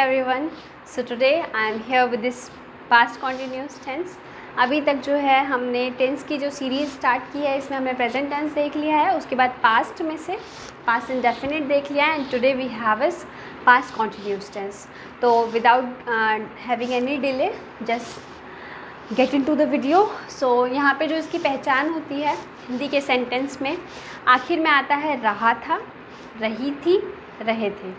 everyone. So today I am here with this past continuous tense. अभी तक जो है हमने टेंस की जो सीरीज़ स्टार्ट की है इसमें हमने प्रेजेंट टेंस देख लिया है, उसके बाद पास्ट में से पास्ट इंडेफिनिट देख लिया है and today we have is past continuous tense. तो without having any delay just get into the video. So यहाँ पे जो इसकी पहचान होती है हिंदी के सेंटेंस में आखिर में आता है रहा था, रही थी, रहे थे.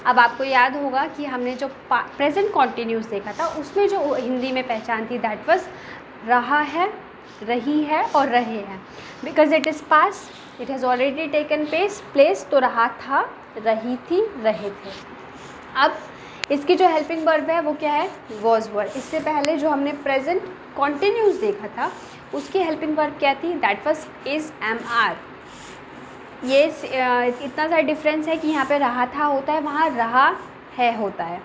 अब आपको याद होगा कि हमने जो प्रेजेंट कॉन्टिन्यूस देखा था उसमें जो हिंदी में पहचान थी दैट वाज रहा है, रही है और रहे हैं. Because it is pass, it has already taken place. तो रहा था, रही थी, रहे थे. अब इसकी जो हेल्पिंग वर्ब है वो क्या है? Was were. इससे पहले जो हमने प्रेजेंट कॉन्टिन्यूस देखा था उसकी हेल्पिंग वर्ब क्या थी? That was is, am, are. ये इतना सा डिफरेंस है कि यहाँ पे रहा था होता है, वहाँ रहा है होता है.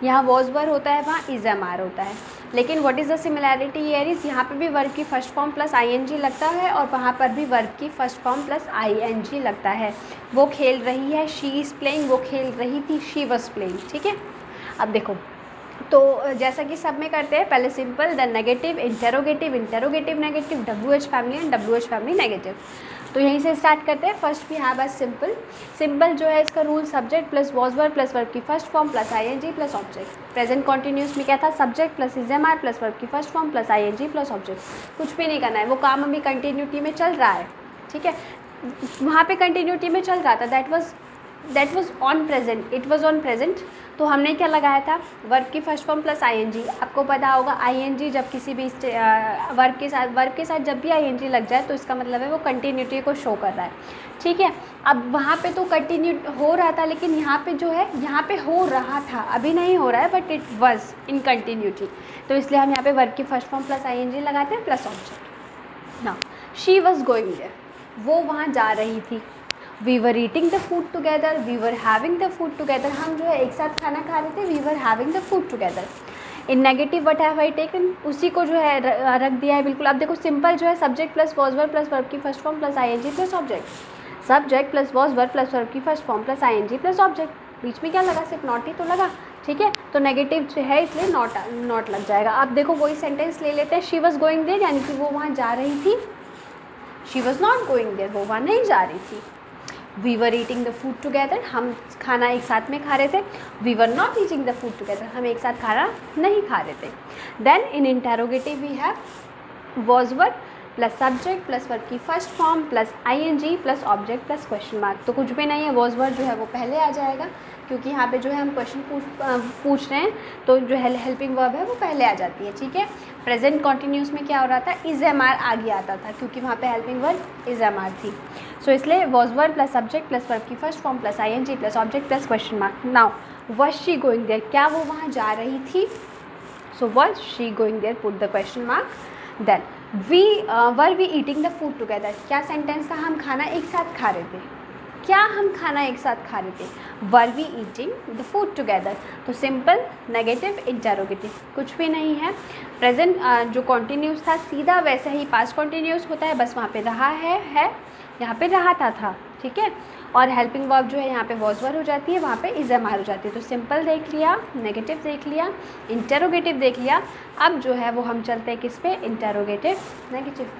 यहाँ वॉज वर होता है, वहाँ इज़, एम, आर होता है. लेकिन what is the similarity here is, यहाँ पे भी वर्ब की फर्स्ट फॉर्म प्लस आईएनजी लगता है और वहाँ पर भी वर्ब की फर्स्ट फॉर्म प्लस आईएनजी लगता है. वो खेल रही है, शी इज़ प्लेइंग. वो खेल रही थी, शी वॉज प्लेइंग. ठीक है. अब देखो, तो जैसा कि सब में करते हैं, पहले simple, then negative, interrogative, interrogative negative, WH family and WH family negative. तो यहीं से स्टार्ट करते हैं. फर्स्ट भी यहाँ बस सिंपल. सिंपल जो है इसका rule subject plus was verb plus verb की first form plus ING plus object. Present continuous में क्या था? Subject plus is, am, are plus verb की first form plus ING plus object. कुछ भी नहीं करना है, वो काम अभी कंटिन्यूटी में चल रहा है. ठीक है. वहाँ पे कंटिन्यूटी में चल रहा था, that was on present, it was on present. तो हमने क्या लगाया था? वर्ब की फर्स्ट फॉर्म प्लस आईएनजी. आपको पता होगा आईएनजी जब किसी भी वर्ब के साथ जब भी आईएनजी लग जाए तो इसका मतलब है वो कंटिन्यूटी को शो कर रहा है. ठीक है. अब वहाँ पे तो कंटिन्यू हो रहा था, लेकिन यहाँ पे जो है, यहाँ पे हो रहा था, अभी नहीं हो रहा है, but it was in continuity. तो इसलिए हम यहाँ पे वर्ब की फर्स्ट फॉर्म प्लस आईएनजी लगाते हैं plus object. Now she was going there. वो वहाँ जा रही थी. We were eating the food together, we were having the food together. हम जो है एक साथ खाना खा रहे थे. We were having the food together. In negative what have I taken, उसी को जो है रख दिया है बिल्कुल. अब देखो सिंपल जो है subject plus was verb plus verb की first form plus ING plus object. Subject plus was verb plus verb की first form plus ING plus object. बीच में क्या लगा? सिर्फ नॉट ही तो लगा. ठीक है. तो नेगेटिव जो है इसलिए नॉट लग जाएगा. अब देखो वही सेंटेंस ले लेते हैं. शी वॉज गोइंग देयर, यानी कि वो वहाँ जा रही थी. She was not going there, वो वहाँ नहीं जा रही थी. We were eating the food together, हम खाना एक साथ में खा रहे थे. We were not eating the food together, हम एक साथ खाना नहीं खा रहे थे. Then in interrogative we have was verb plus subject plus verb की first form plus ING plus object plus question mark. तो कुछ भी नहीं है, वॉज वर्ब जो है वो पहले आ जाएगा क्योंकि यहाँ पे जो है हम क्वेश्चन पूछ रहे हैं, तो जो है हेल्पिंग वर्ब है वो पहले आ जाती है. ठीक है. प्रेजेंट कॉन्टिन्यूस में क्या हो रहा था? इज, एम, आर आगे आता था क्योंकि वहाँ पे helping verb is, am, are थी. सो इसलिए was verb plus subject plus verb की first form plus ING plus object plus question mark. Now was she going there, क्या वो वहाँ जा रही थी? So was she going there, put the question mark. Then were we eating the food together, क्या sentence था? हम खाना एक साथ खा रहे थे. क्या हम खाना एक साथ खा रहे थे? Were we eating the food together. तो सिंपल, नेगेटिव, इंटेरोगेटिव, कुछ भी नहीं है. प्रेजेंट जो कॉन्टिन्यूस था सीधा वैसे ही पास्ट कॉन्टिन्यूस होता है, बस वहाँ पे रहा है, यहाँ पे रहा था. ठीक है. और हेल्पिंग वर्ब जो है यहाँ पे वॉज वर्ब हो जाती है, वहाँ पे इज, एम, आर हो जाती है. तो सिंपल देख लिया, नेगेटिव देख लिया, इंटेरोगेटिव देख लिया. अब जो है वो हम चलते हैं किस पे? Interrogative negative.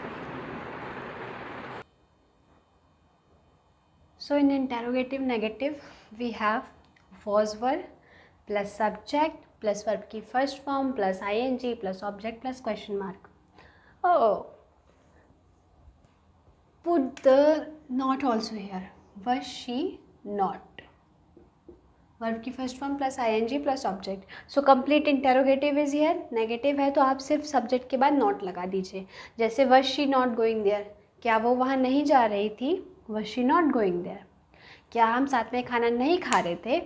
So in interrogative negative we have was verb plus subject plus verb की first form plus ing plus object plus question mark. Oh, put the not also here. Was she not? Verb की first form plus ing plus object. So complete interrogative is here. Negative है तो आप सिर्फ subject के बाद not लगा दीजिए. जैसे was she not going there, क्या वो वहाँ नहीं जा रही थी? Was she not going there. क्या हम साथ में खाना नहीं खा रहे थे?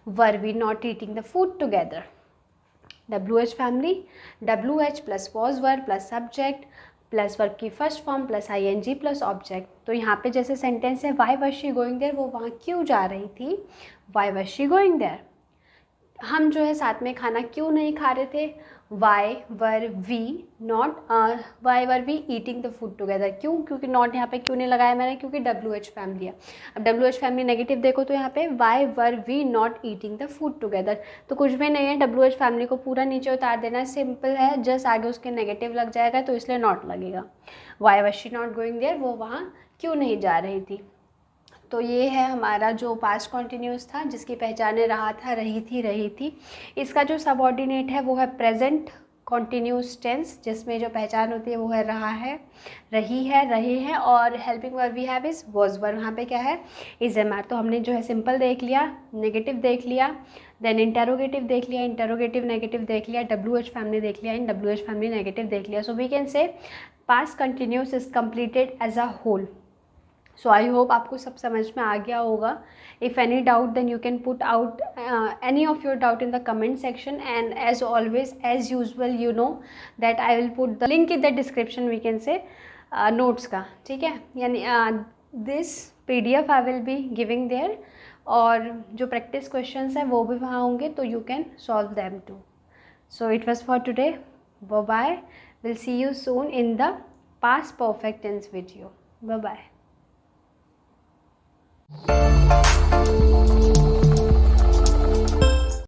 Were we not eating the food together. WH family, WH plus was verb plus subject plus verb की first form plus ING plus object. तो यहाँ पे जैसे सेंटेंस है why was she going there, वो वहाँ क्यों जा रही थी? Why was she going there. हम जो है साथ में खाना क्यों नहीं खा रहे थे? Why were we eating the food together. क्यों? क्योंकि नॉट यहाँ पे क्यों नहीं लगाया मैंने? क्योंकि WH फैमिली है। अब WH फैमिली नेगेटिव देखो तो यहाँ पे why were we not eating the food together, तो कुछ भी नहीं है, WH फैमिली को पूरा नीचे उतार देना है, सिंपल है, जस्ट आगे उसके नेगेटिव लग जाएगा तो इसलिए नॉट लगेगा। Why was she not going there, वो वहाँ क्यों नहीं जा रही थी। तो ये है हमारा जो पास्ट कॉन्टिन्यूस था जिसकी पहचाने रहा था, रही थी। इसका जो सबऑर्डिनेट है वो है प्रेजेंट कॉन्टिन्यूस टेंस, जिसमें जो पहचान होती है वो है रहा है, रही है, रहे हैं, और helping verb we have is was were, वहाँ पे क्या है इज एम आर। तो हमने जो है सिंपल देख लिया, नेगेटिव देख लिया, देन इंटेरोगेटिव देख लिया, इंटेरोगेटिव नेगेटिव देख लिया, WH फैमिली देख लिया, इन WH फैमिली नेगेटिव देख लिया। So we can say past continuous is completed as a whole. So I hope आपको सब समझ में आ गया होगा। If any doubt then you can put out any of your doubt in the comment section, and as always as usual you know that I will put the link in the description, we can say notes का, ठीक है, यानी this PDF I will be giving their, और जो practice questions हैं वो भी वहाँ होंगे, तो you can solve them too. So it was for today, bye bye, will see you soon in the past perfect tense video, bye bye.